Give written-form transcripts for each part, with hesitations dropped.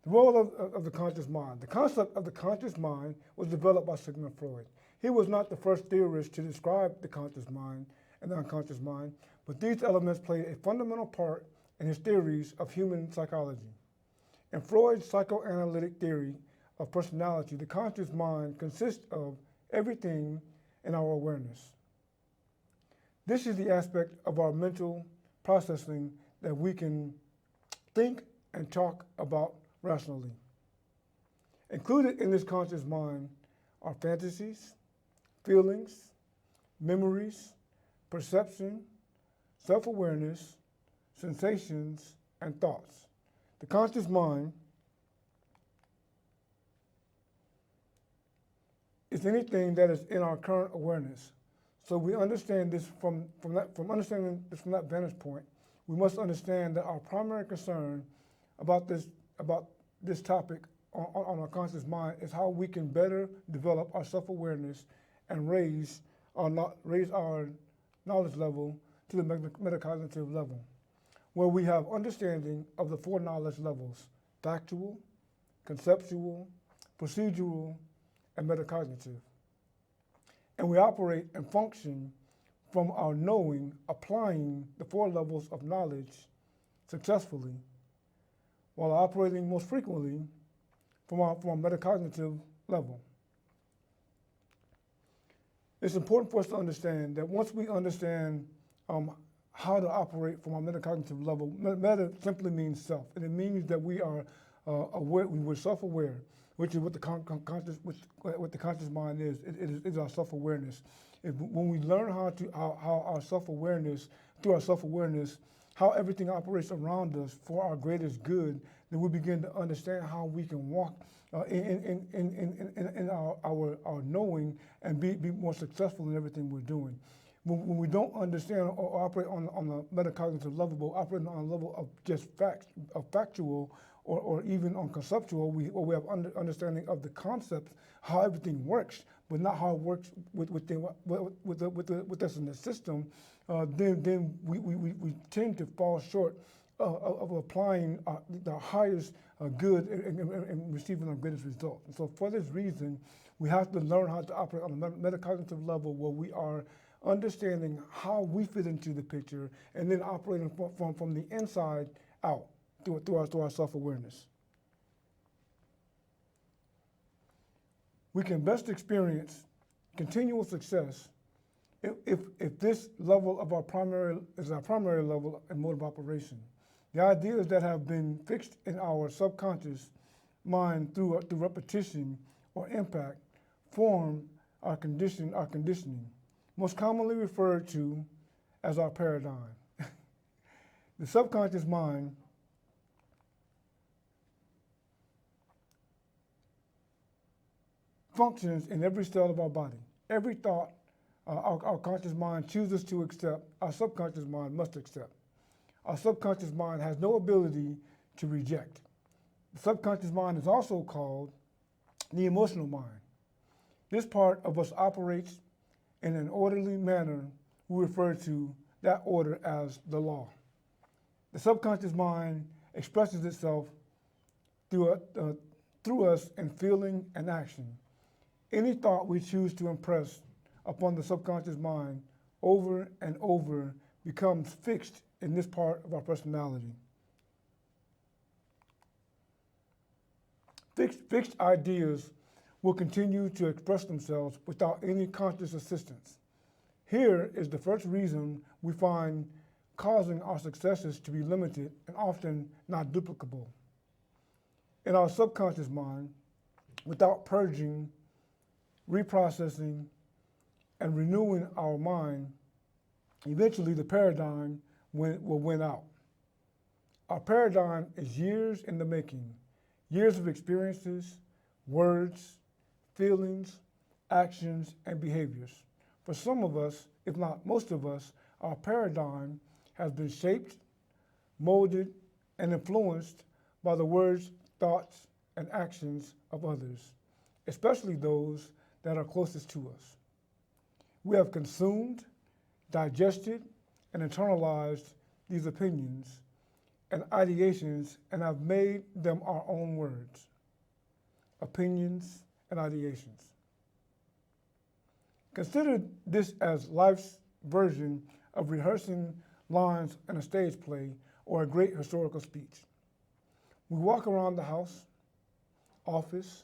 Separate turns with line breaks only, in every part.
The role of the conscious mind. The concept of the conscious mind was developed by Sigmund Freud. He was not the first theorist to describe the conscious mind and the unconscious mind, but these elements played a fundamental part in his theories of human psychology. In Freud's psychoanalytic theory of personality, the conscious mind consists of everything in our awareness. This is the aspect of our mental processing that we can think and talk about rationally. Included in this conscious mind are fantasies, feelings, memories, perception, self-awareness, sensations, and thoughts. The conscious mind is anything that is in our current awareness. So we understand this from understanding this from that vantage point, we must understand that our primary concern about this topic on our conscious mind is how we can better develop our self-awareness and raise our knowledge level to the metacognitive level, where we have understanding of the four knowledge levels: factual, conceptual, procedural, and metacognitive. And we operate and function from our knowing, applying the four levels of knowledge successfully, while operating most frequently from our metacognitive level. It's important for us to understand that once we understand how to operate from our metacognitive level, meta simply means self, and it means that we are aware, we're self-aware, which is what the conscious mind is. It is our self-awareness. When we learn how our self-awareness, through our self-awareness, how everything operates around us for our greatest good, then we begin to understand how we can walk in our knowing and be more successful in everything we're doing. When we don't understand or operate on the metacognitive level, but operate on a level of just factual or even on conceptual, we have understanding of the concepts, how everything works, but not how it works with us in the system, then we tend to fall short of applying the highest good and receiving our greatest results. And so for this reason, we have to learn how to operate on a metacognitive level where we are understanding how we fit into the picture and then operating from the inside out through our self-awareness. We can best experience continual success if this level of our primary level and mode of operation. The ideas that have been fixed in our subconscious mind through repetition or impact form our conditioning, most commonly referred to as our paradigm. The subconscious mind functions in every cell of our body. Every thought our conscious mind chooses to accept, our subconscious mind must accept. Our subconscious mind has no ability to reject. The subconscious mind is also called the emotional mind. This part of us operates in an orderly manner. We refer to that order as the law. The subconscious mind expresses itself through us in feeling and action. Any thought we choose to impress upon the subconscious mind over and over becomes fixed in this part of our personality. Fixed ideas will continue to express themselves without any conscious assistance. Here is the first reason we find causing our successes to be limited and often not duplicable. In our subconscious mind, without purging, reprocessing, and renewing our mind, eventually the paradigm will win out. Our paradigm is years in the making, years of experiences, words, feelings, actions, and behaviors. For some of us, if not most of us, our paradigm has been shaped, molded, and influenced by the words, thoughts, and actions of others, especially those that are closest to us. We have consumed, digested, and internalized these opinions, and ideations and have made them our own words, opinions, and ideations. Consider this as life's version of rehearsing lines in a stage play or a great historical speech. We walk around the house, office,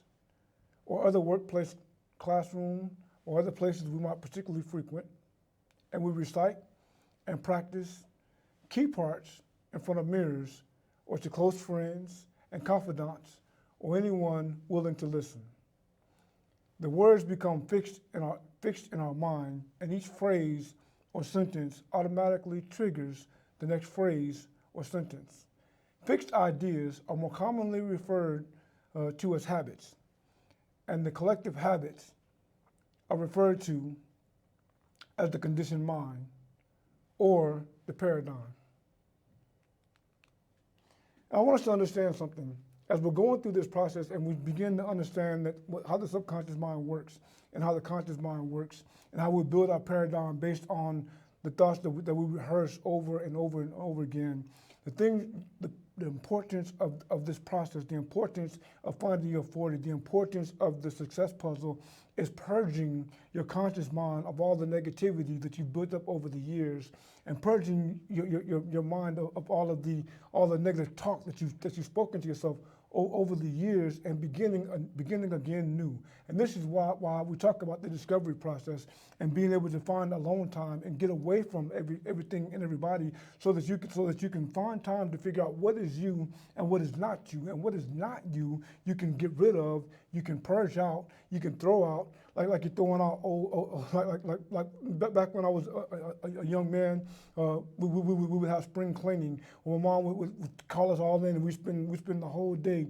or other workplace, classroom, or other places we might particularly frequent, and we recite and practice key parts in front of mirrors or to close friends and confidants or anyone willing to listen. The words become fixed in our mind, and each phrase or sentence automatically triggers the next phrase or sentence. Fixed ideas are more commonly referred to as habits, and the collective habits are referred to as the conditioned mind or the paradigm. I want us to understand something. As we're going through this process and we begin to understand how the subconscious mind works and how the conscious mind works and how we build our paradigm based on the thoughts that we rehearse over and over and over again, the importance of this process, the importance of finding your 40, the importance of the success puzzle is purging your conscious mind of all the negativity that you built up over the years and purging your mind of all the negative talk that you've spoken to yourself over the years and beginning again new. And this is why we talk about the discovery process and being able to find alone time and get away from everything and everybody so that you can find time to figure out what is you and what is not you. And what is not you, you can get rid of, you can purge out, you can throw out, like you're throwing out like back when I was a young man, we would have spring cleaning. My mom would call us all in, and we spend the whole day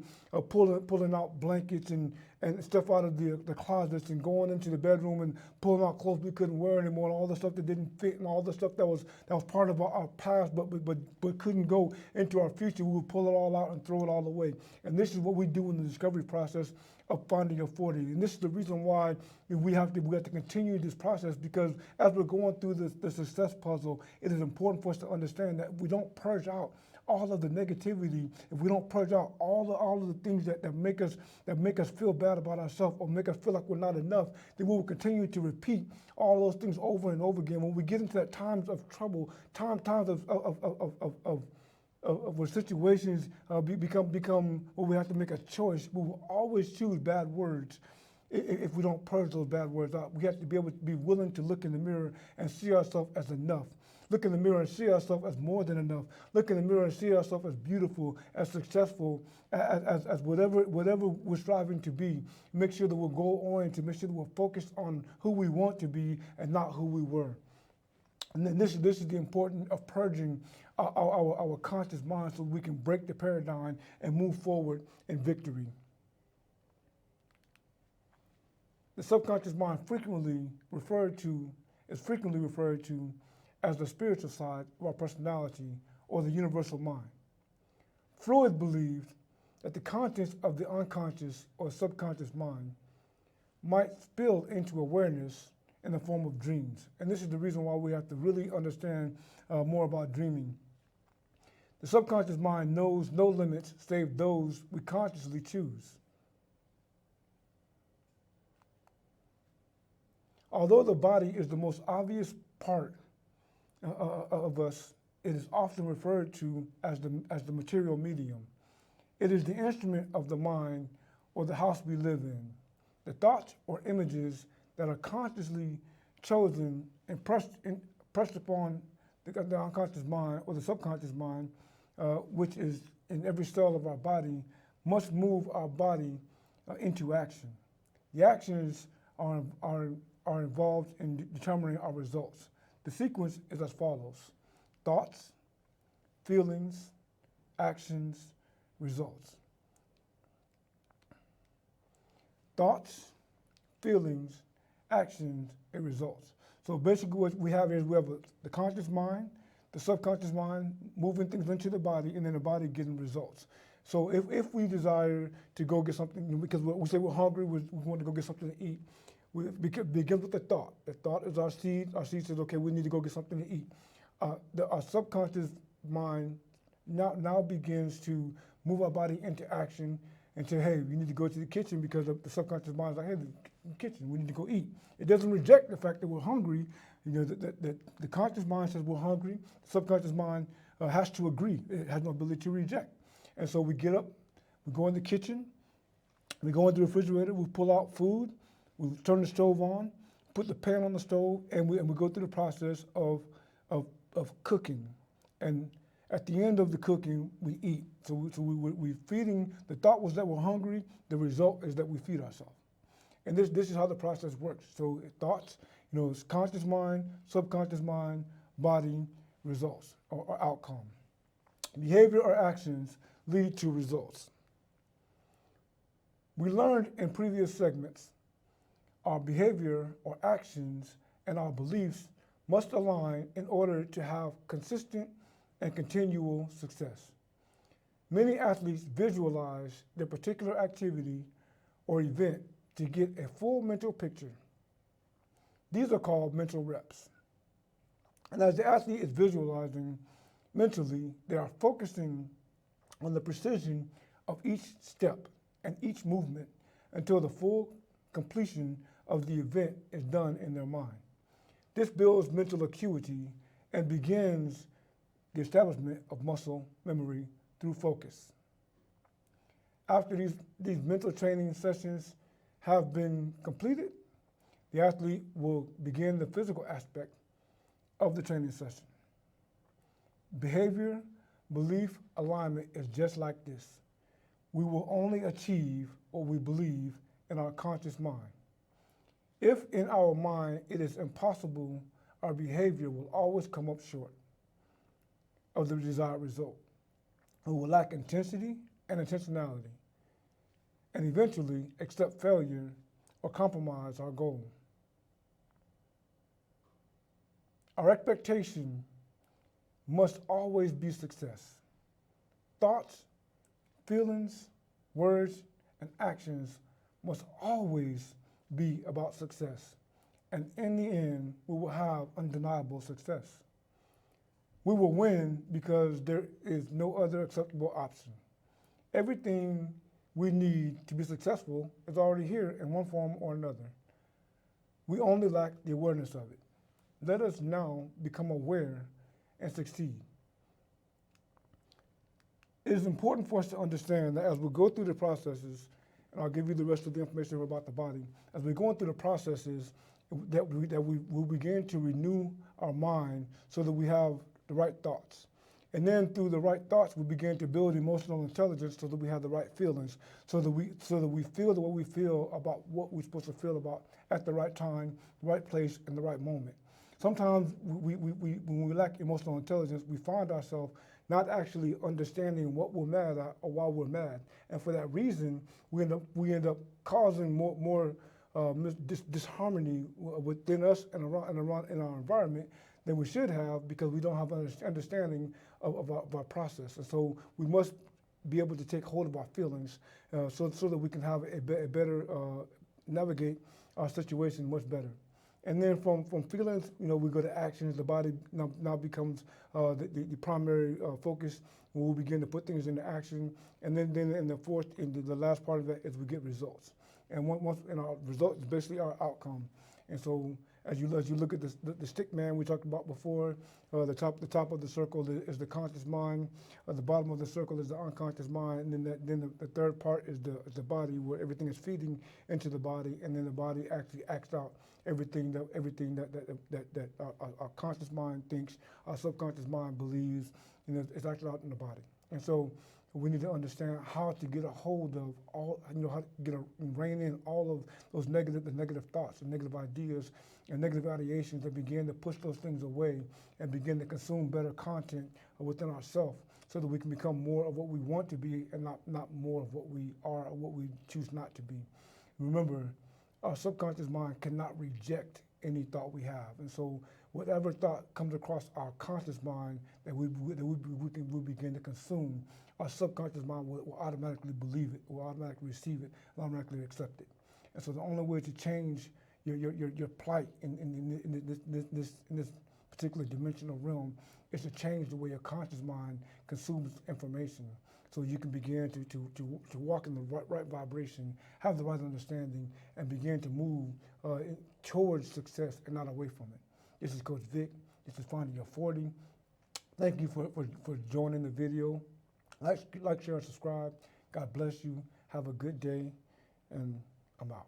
pulling out blankets and stuff out of the closets and going into the bedroom and pulling out clothes we couldn't wear anymore, and all the stuff that didn't fit and all the stuff that was part of our past but couldn't go into our future. We would pull it all out and throw it all away. And this is what we do in the discovery process of finding your 40. And this is the reason why we have to continue this process, because as we're going through the success puzzle, it is important for us to understand that if we don't purge out all of the negativity, if we don't purge out all of the things that make us feel bad about ourselves or make us feel like we're not enough, then we will continue to repeat all those things over and over again. When we get into that times of trouble, times of where situations become where we have to make a choice, we will always choose bad words if we don't purge those bad words out. We have to be able to be willing to look in the mirror and see ourselves as enough. Look in the mirror and see ourselves as more than enough. Look in the mirror and see ourselves as beautiful, as successful, as whatever we're striving to be. Make sure that we're goal-oriented, make sure that we're focused on who we want to be and not who we were. And then this is the importance of purging our conscious mind so we can break the paradigm and move forward in victory. The subconscious mind is frequently referred to as the spiritual side of our personality or the universal mind. Freud believed that the contents of the unconscious or subconscious mind might spill into awareness in the form of dreams. And this is the reason why we have to really understand more about dreaming. The subconscious mind knows no limits save those we consciously choose. Although the body is the most obvious part of us, it is often referred to as the material medium. It is the instrument of the mind or the house we live in. The thoughts or images that are consciously chosen and pressed upon the unconscious mind or the subconscious mind, which is in every cell of our body, must move our body into action. The actions are involved in determining our results. The sequence is as follows: thoughts, feelings, actions, results. Thoughts, feelings, actions, and results. So basically what we have is we have the conscious mind, the subconscious mind moving things into the body, and then the body getting results. So if we desire to go get something, because we say we're hungry, we want to go get something to eat, we begin with the thought. The thought is our seed. Our seed says, okay, we need to go get something to eat. Our subconscious mind now begins to move our body into action and say, hey, you need to go to the kitchen because the subconscious mind is like, hey, the kitchen, we need to go eat. It doesn't reject the fact that we're hungry. The conscious mind says we're hungry. The subconscious mind has to agree. It has no ability to reject. And so we get up, we go in the kitchen, we go into the refrigerator, we pull out food, we turn the stove on, put the pan on the stove, and we go through the process of cooking. And at the end of the cooking, we eat. So we're feeding. The thought was that we're hungry. The result is that we feed ourselves. And this is how the process works. So thoughts, it's conscious mind, subconscious mind, body, results, or outcome. Behavior or actions lead to results. We learned in previous segments, our behavior or actions and our beliefs must align in order to have consistent and continual success. Many athletes visualize their particular activity or event to get a full mental picture. These are called mental reps. And as the athlete is visualizing mentally, they are focusing on the precision of each step and each movement until the full completion of the event is done in their mind. This builds mental acuity and begins the establishment of muscle memory through focus. After these mental training sessions have been completed, the athlete will begin the physical aspect of the training session. Behavior, belief, alignment is just like this. We will only achieve what we believe in our conscious mind. If in our mind it is impossible, our behavior will always come up short of the desired result. We will lack intensity and intentionality, and eventually accept failure or compromise our goal. Our expectation must always be success. Thoughts, feelings, words, and actions must always be about success. And in the end, we will have undeniable success. We will win because there is no other acceptable option. Everything we need to be successful is already here in one form or another. We only lack the awareness of it. Let us now become aware and succeed. It is important for us to understand that as we go through the processes, and I'll give you the rest of the information about the body, as we're going through the processes, that we will begin to renew our mind so that we have the right thoughts. And then through the right thoughts, we begin to build emotional intelligence so that we have the right feelings, so that we feel the way we feel about what we're supposed to feel about at the right time, the right place, and the right moment. Sometimes when we lack emotional intelligence, we find ourselves not actually understanding what we're mad at or why we're mad. And for that reason, we end up causing more disharmony within us and around in our environment than we should have, because we don't have an understanding of our process. And so we must be able to take hold of our feelings so that we can have a better, navigate our situation much better. And then from feelings, we go to actions. The body now becomes the primary focus. We'll begin to put things into action. And then in the last part of that is we get results. And our result is basically our outcome. And so as you look at the stick man we talked about before, the top of the circle is the conscious mind. The bottom of the circle is the unconscious mind. And then the third part is the body, where everything is feeding into the body, and then the body actually acts out everything that our conscious mind thinks, our subconscious mind believes, it's acted out in the body. And so we need to understand how to get a hold of all, how to rein in all of those negative thoughts and negative ideas and negative ideations that begin to push those things away and begin to consume better content within ourselves, so that we can become more of what we want to be and not more of what we are or what we choose not to be. Remember, our subconscious mind cannot reject any thought we have. And so whatever thought comes across our conscious mind that we begin to consume, our subconscious mind will automatically believe it, will automatically receive it, will automatically accept it. And so the only way to change your plight in this particular dimensional realm is to change the way your conscious mind consumes information, so you can begin to walk in the right vibration, have the right understanding, and begin to move towards success and not away from it. This is Coach Vic. This is Finding Your 40. Thank you for joining the video. Like, share, and subscribe. God bless you. Have a good day, and I'm out.